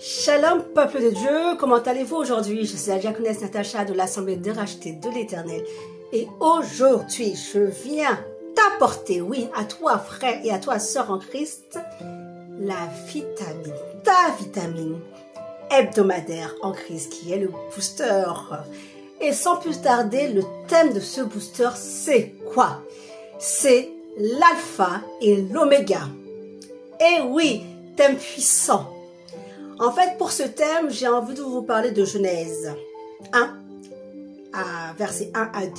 Shalom peuple de Dieu, comment allez-vous aujourd'hui? Je suis la diaconesse Natacha de l'Assemblée des rachetés de l'Éternel et aujourd'hui je viens t'apporter, oui, à toi frère et à toi sœur en Christ, la vitamine, ta vitamine hebdomadaire en Christ qui est le booster. Et sans plus tarder, le thème de ce booster c'est quoi? C'est l'alpha et l'oméga. Et oui, thème puissant. En fait, pour ce thème, j'ai envie de vous parler de Genèse 1, versets 1 à 2.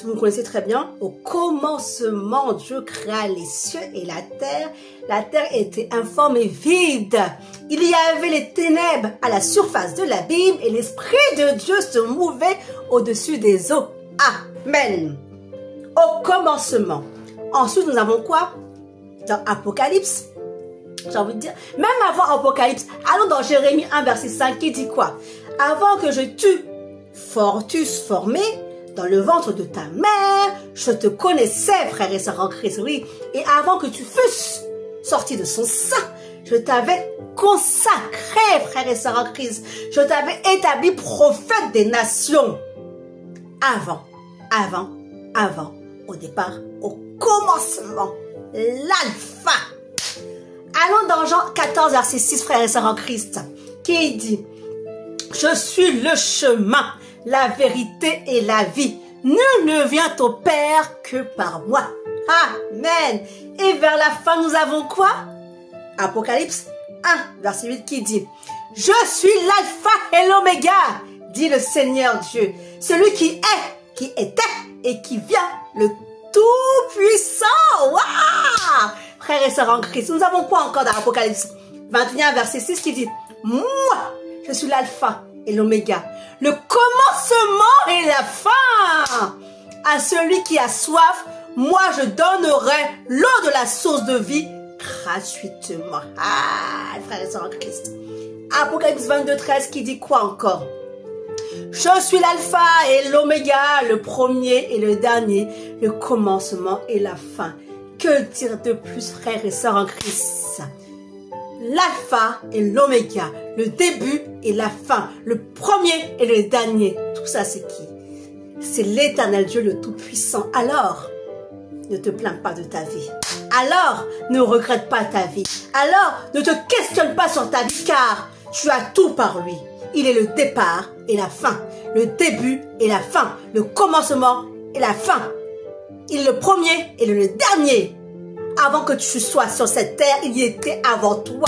Vous connaissez très bien, au commencement, Dieu créa les cieux et la terre. La terre était informe et vide. Il y avait les ténèbres à la surface de l'abîme et l'Esprit de Dieu se mouvait au-dessus des eaux. Amen. Au commencement. Ensuite, nous avons quoi? Dans Apocalypse. J'ai envie de dire, même avant Apocalypse, allons dans Jérémie 1, verset 5, qui dit quoi? Avant que je t'eusse formé dans le ventre de ta mère, je te connaissais, frère et sœur en Christ, oui. Et avant que tu fusses sorti de son sein, je t'avais consacré, frère et sœur en Christ. Je t'avais établi prophète des nations. Avant, au départ, au commencement, l'alpha. Allons dans Jean 14, verset 6, frères et sœurs en Christ, qui dit « Je suis le chemin, la vérité et la vie. Nul ne vient au Père que par moi. » Amen. Et vers la fin, nous avons quoi? Apocalypse 1, verset 8, qui dit « Je suis l'alpha et l'oméga, dit le Seigneur Dieu, celui qui est, qui était et qui vient, le Tout-Puissant. » Waouh! Frères et sœurs en Christ, nous avons quoi encore dans l'Apocalypse 21, verset 6 qui dit « Moi, je suis l'alpha et l'oméga, le commencement et la fin. À celui qui a soif, moi je donnerai l'eau de la source de vie gratuitement. » Frères et sœurs en Christ. Apocalypse 22, 13 qui dit quoi encore? « Je suis l'alpha et l'oméga, le premier et le dernier, le commencement et la fin. » Que dire de plus, frères et sœurs en Christ? L'alpha et l'oméga, le début et la fin, le premier et le dernier. Tout ça, c'est qui? C'est l'Éternel Dieu, le Tout-Puissant. Alors, ne te plains pas de ta vie. Alors, ne regrette pas ta vie. Alors, ne te questionne pas sur ta vie, car tu as tout par lui. Il est le départ et la fin, le début et la fin, le commencement et la fin. Il est le premier et le dernier. Avant que tu sois sur cette terre, il y était avant toi.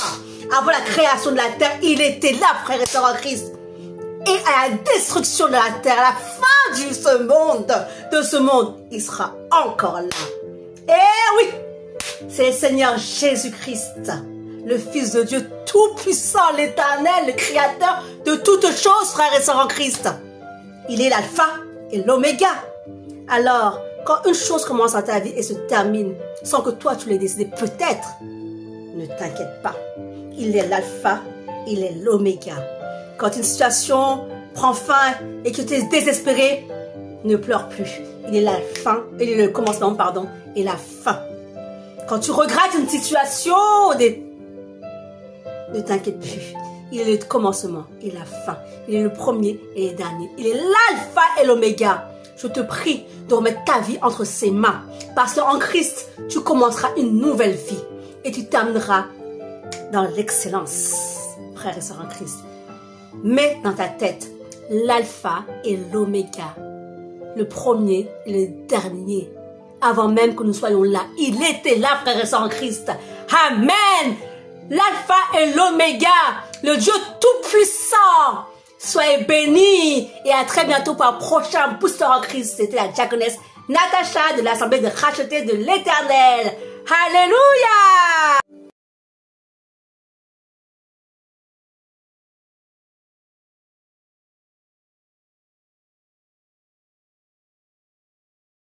Avant la création de la terre, il était là, frère et sœur en Christ. Et à la destruction de la terre, à la fin de ce monde, il sera encore là. Eh oui, c'est le Seigneur Jésus-Christ, le Fils de Dieu Tout-Puissant, l'Éternel, le Créateur de toutes choses, frère et sœur en Christ. Il est l'alpha et l'oméga. Alors, quand une chose commence dans ta vie et se termine sans que toi tu l'aies décidé, peut-être, ne t'inquiète pas. Il est l'alpha, il est l'oméga. Quand une situation prend fin et que tu es désespéré, ne pleure plus. Il est la fin, il est le commencement, pardon, et la fin. Quand tu regrettes une situation, ne t'inquiète plus. Il est le commencement et la fin. Il est le premier et le dernier. Il est l'alpha et l'oméga. Je te prie de remettre ta vie entre ses mains. Parce qu'en Christ, tu commenceras une nouvelle vie. Et tu termineras dans l'excellence, frères et sœurs en Christ. Mets dans ta tête l'alpha et l'oméga. Le premier et le dernier. Avant même que nous soyons là. Il était là, frères et sœurs en Christ. Amen. L'alpha et l'oméga. Le Dieu tout-puissant. Soyez bénis et à très bientôt pour un prochain booster en Christ. C'était la diaconesse Natacha de l'Assemblée des rachetés de l'Éternel. Alléluia!